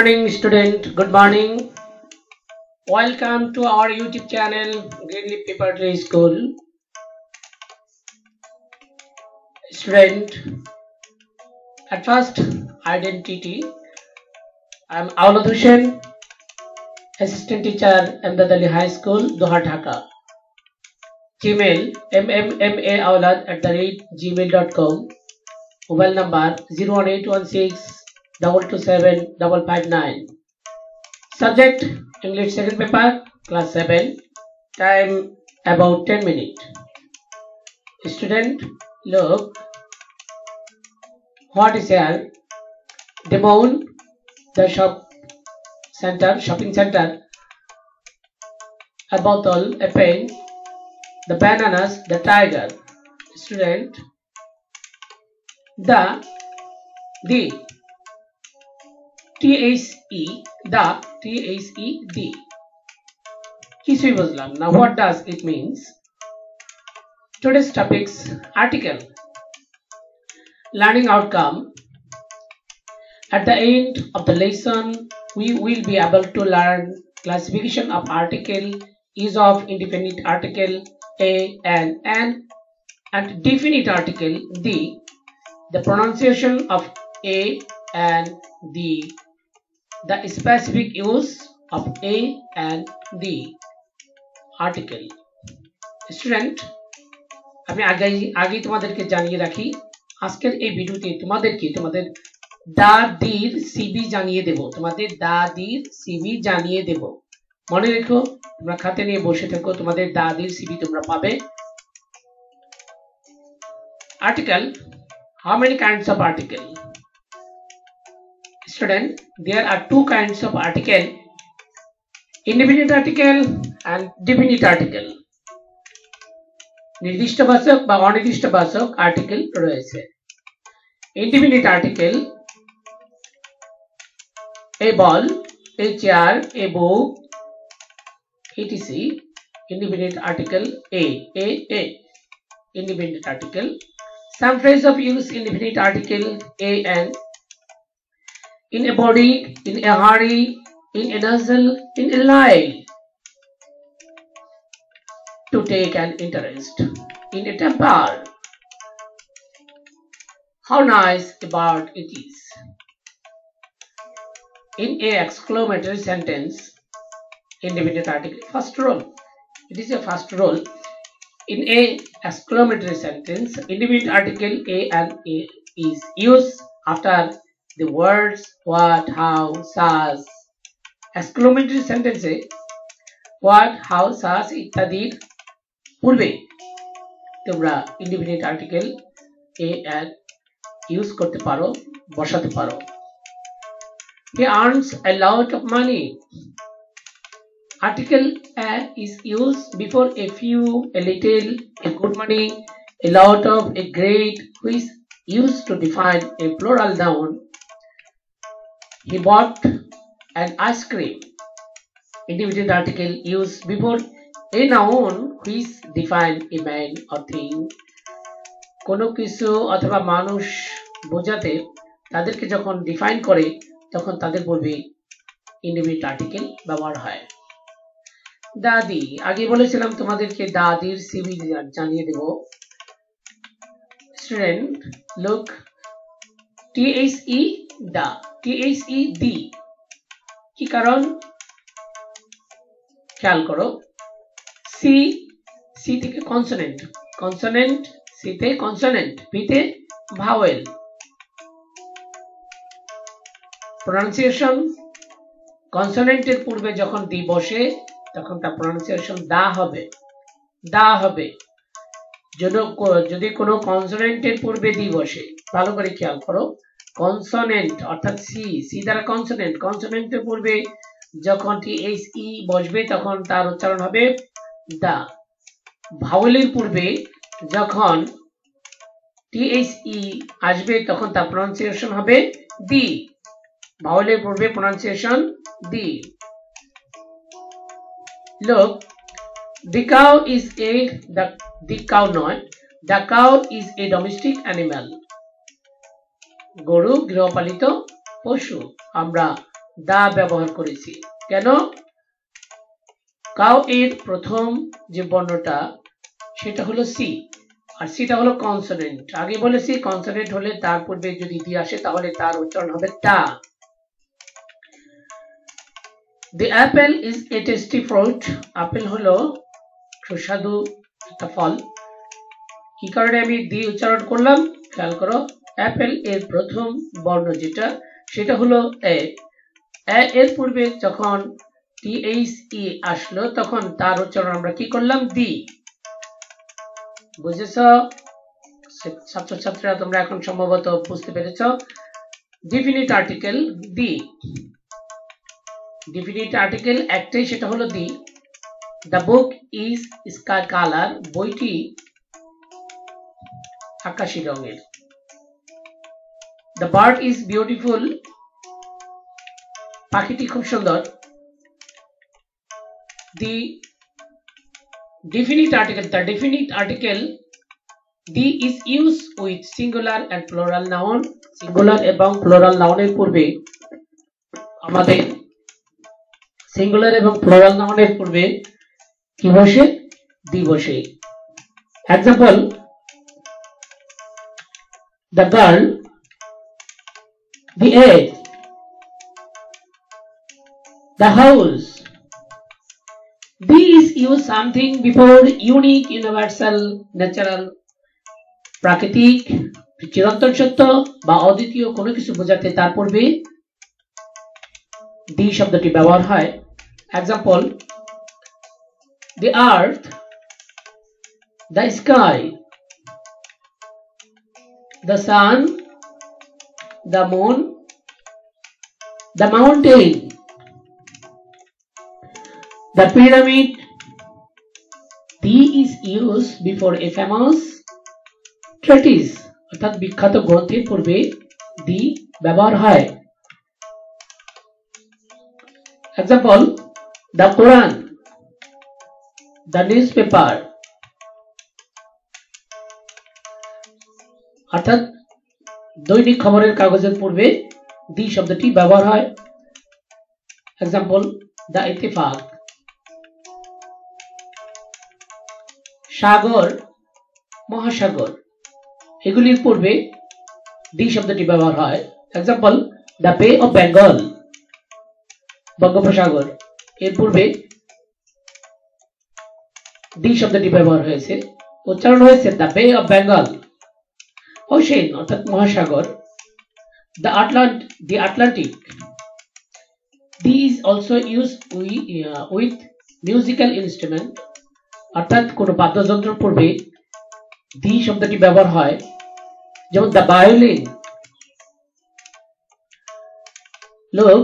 morning, student. Good morning. Welcome to our YouTube channel, Greenleaf Preparatory School. Student, at first, identity. I am Aulad Hussain, Assistant Teacher, Amdad High School, Doha, Dhaka. Gmail, mmaulad@gmail.com. Mobile number 01816 227 559. Subject English second paper, class 7. Time about 10 minutes. Student, look what is here. The moon, the shopping center, a bottle, a pen, the bananas, the tiger. Student, the the কিছুই বুঝলাম না. What does it means? Today's topics: article, learning outcome. At the end of the lesson, we will be able to learn classification of article, use of indefinite article a and an, and definite article the pronunciation of a and the specific use of a and the article. Student, আমি আগে তোমাদেরকে জানিয়ে রাখি, আজকের এই ভিডিওতে তোমাদের দাদির সিভি জানিয়ে দেব। মনে রেখো, তোমরা খাতে নিয়ে বসে থেকো, তোমাদের দাদির সিভি তোমরা পাবে। Article. How many kinds of article? Student, there are two kinds of article: indefinite article and definite article. নির্দিষ্টবাচক বা অনির্দিষ্টবাচক আর্টিকেল রয়েছে। Indefinite article: a ball, a chair, a book, etc. Indefinite article a. Indefinite article. Some phrase of use indefinite article a and: in a body, in a hurry, in a nozzle, in a lie, to take an interest, in a temper, how nice a bird it is, in a exclamatory sentence. Indefinite article first role. It is a first role. In a exclamatory sentence, indefinite article a and a is used after the words what, how, such. Exclamatory sentence what, how, such ইত্যাদির পূর্বে তোমরা indefinite article a and use করতে পারো, বসাতে পারো। He earns a lot of money. Article a is used before a few, a little, a good money, a lot of, a great, which used to define a plural noun. He bought an ice cream. Indefinite article used before a noun which define a man or thing. কোনো কিছু অথবা মানুষ বোঝাতে তাদেরকে যখন define করে তখন তাদের পূর্বে ইনডিফিনিট আর্টিকেল ব্যবহার হয়। দাদি, আগে বলেছিলাম তোমাদেরকে দাদির সিভি জানিয়ে দেব। Student, look, THE the, THE the, কি কারণ খেয়াল করো। সি থেকে কনসোনেন্ট, সি তে কনসোনেন্ট, বি তে ভাওয়েল। প্রনাউন্সিয়েশন, কনসোনেন্টের পূর্বে যখন দি বসে তখন তার প্রনাউন্সিয়েশন দা হবে। যদি কোনো কনসোনেন্টের পূর্বে দি বসে, ভালো করে খেয়াল করো, কনসোনেন্ট অর্থাৎ সি দ্বারা কনসোনেন্টের পূর্বে যখন THE বসবে তখন তার উচ্চারণ হবে দা। ভাওয়েলের পূর্বে যখন THE আসবে তখন তার প্রনাউন্সিয়েশন হবে দি। ভাওয়েলের পূর্বে pronunciation the. Look, the cow is the cow is a domestic animal. গরু গৃহপালিত পশু। আমরা দা ব্যবহার করেছি কেন কাউ এর প্রথম যে বর্ণটা সেটা হলো সি আর সিটা হলো কনসোনেন্ট আগে বলেছি কনসোনেন্ট হলে তার পূর্বে যদি দি আসে তাহলে তার উচ্চারণ হবে টা The apple is a tasty fruit apple হলো সুস্বাদু একটা ফল কি কারণে আমি দি উচ্চারণ করলাম খেয়াল করো অ্যাপেল এর প্রথম বর্ণ যেটা সেটা হলো এ এর পূর্বে যখন THE আসলো তখন তার উচ্চারণ আমরা কি করলাম দি বুঝেছো ছাত্রছাত্রীরা তোমরা এখন সম্ভবত বুঝতে পেরেছো definite article the definite article একটাই সেটা হলো the the book is sky colour বইটি আকাশী রঙের দ্য বার্ড ইজ বিউটিফুল পাখিটি খুব সুন্দর the definite article the is used with singular and plural noun singular এবং plural noun এর পূর্বে আমাদের singular এবং plural noun এর পূর্বে কি বসে দি বসে example the girl the egg the house These use something before unique, universal, natural, প্রাকৃতিক, চিরন্তন সত্য বা অদ্বিতীয় কোনো কিছু বোঝাতে তার পূর্বে দি শব্দটি ব্যবহার হয় example the earth the sky the sun the moon the mountain The pyramid the is used before a famous treatise অর্থাৎ বিখ্যাত গ্রন্থের পূর্বে দি ব্যবহার হয় example the Quran the newspaper অর্থাৎ দৈনিক খবরের কাগজের পূর্বে দি শব্দটি ব্যবহার হয় example the Ittifaq সাগর মহাসাগর এগুলির পূর্বে দি শব্দটি ব্যবহার হয় एग्जांपल দ্য বে অফ বেঙ্গল বঙ্গোপসাগর এর পূর্বে দি শব্দটি ব্যবহার হয়েছে উচ্চারণ হয়েছে দ্য বে অফ বেঙ্গল ওশেন অর্থাৎ মহাসাগর the Atlantic the is also used with musical instrument অর্থাৎ কোন বাদ্যযন্ত্রের পূর্বে দি শব্দটি ব্যবহার হয় যেমন দ্য ভায়োলিন লোক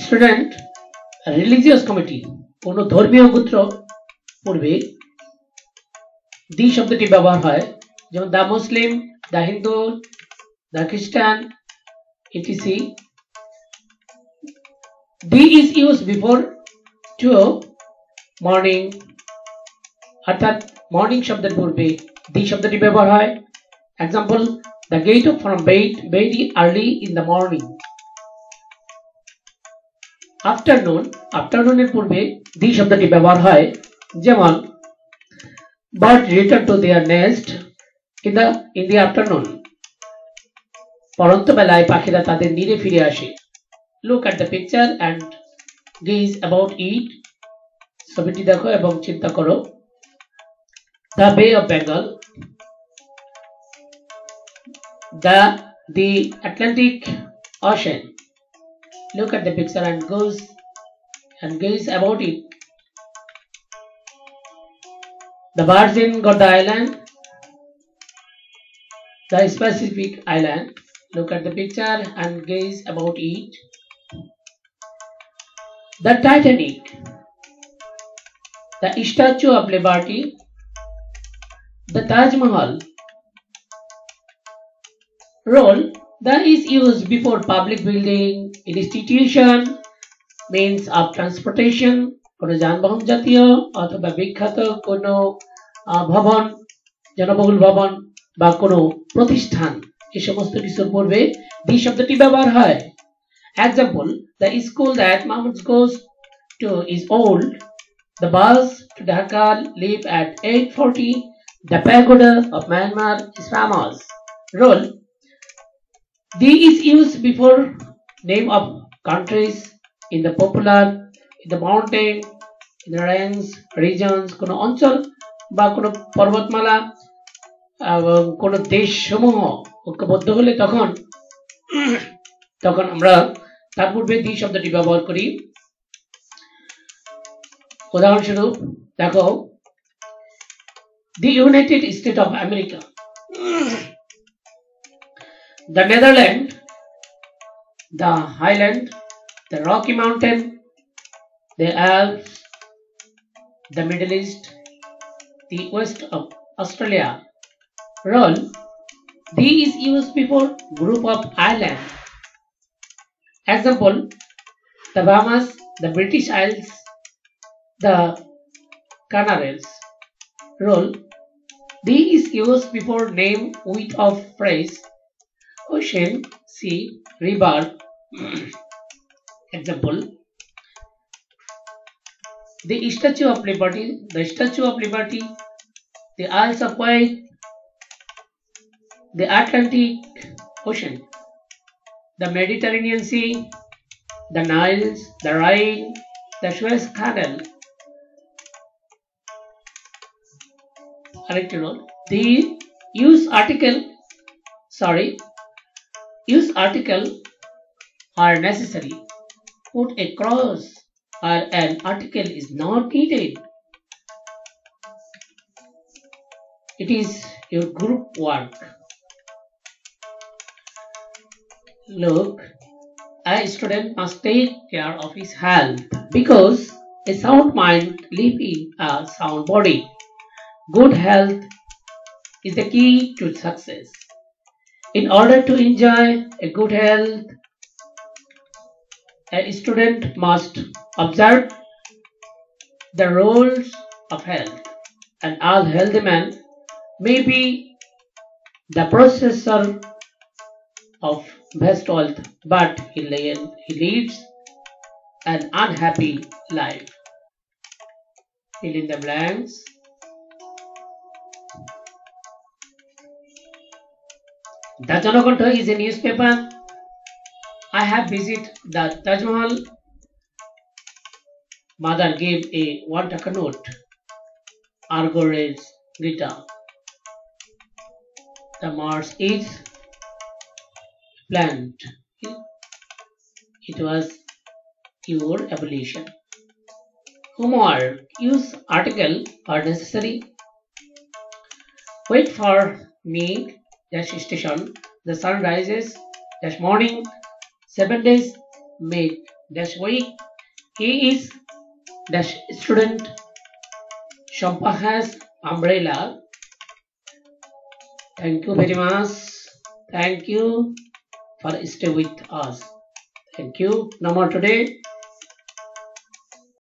স্টুডেন্ট রিলিজিয়াস কমিটি কোন ধর্মীয় গোত্র পূর্বে দি শব্দটি ব্যবহার হয় যেমন the Muslim the Hindu the Christian ETC the is used before to morning অর্থাৎ মর্নিং শব্দের পূর্বে দি শব্দটি ব্যবহার হয় example the get off from bed very early in the morning আফটারনুনের পূর্বে দি শব্দটি ব্যবহার হয় যেমন bird return to their nest in the afternoon পরন্ত বেলায় পাখিরা তাদের নিরে ফিরে আসে look at the picture and gauge about it ছবিটি দেখো এবং চিন্তা করো The Bay of Bengal, the Atlantic Ocean. Look at the picture and gaze about it. The birds in Godda Island, the specific island. Look at the picture and gaze about it. The Titanic, the Statue of Liberty. The Taj Mahal. Role that is used before public building, institution, means of transportation, কোনো যানবাহন জাতীয় অথবা বিখ্যাত কোনো ভবন জনবহুল ভবন বা কোনো প্রতিষ্ঠান এই সমস্ত কিছুর পূর্বে দি শব্দটি ব্যবহার হয় example The school that Mahmoud goes to is old. The bus to Dhaka leave at 8:40. The pagoda of Myanmar is famous. Role. D is used before name of countries in the popular, in the mountain, in the range, regions, কোনো অঞ্চল বা কোনো পর্বতমালা কোনো দেশ সমূহ ঐক্যবদ্ধ হলে তখন তখন আমরা তার পূর্বে দি শব্দটি ব্যবহার করি। উদাহরণস্বরূপ দেখো, the United States of America, the Netherlands, the Highland, the Rocky Mountain, the Alps, the Middle East, the west of Australia. Role. The is used before group of islands. Example, the Bahamas, the British Isles, the Canaries. Role. The is used before name with of phrase ocean, sea, river. Example, the Statue of Liberty, the Statue of Liberty, the Isles of Wight, the Atlantic Ocean, the Mediterranean Sea, the Niles, the Rhine, the Suez Canal. The use article are necessary. Put a cross or an article is not needed. It is your group work. Look, a student must take care of his health because a sound mind lives in a sound body. Good health is the key to success. In order to enjoy a good health, a student must observe the rules of health, and all healthy men may be the possessor of best wealth, but he leads an unhappy life. Fill in the blanks. The Janakontha is a newspaper. I have visited the Taj Mahal. Mother gave a 1 taka note. Argo raised guitar. The Mars is plant. It was your evolution. Homework. Use article are necessary. Wait for me. Dash station. The sun rises. Dash morning. 7 days. Make dash week. He is dash student. Shampa has umbrella. Thank you very much. Thank you for stay with us. Thank you. No more today.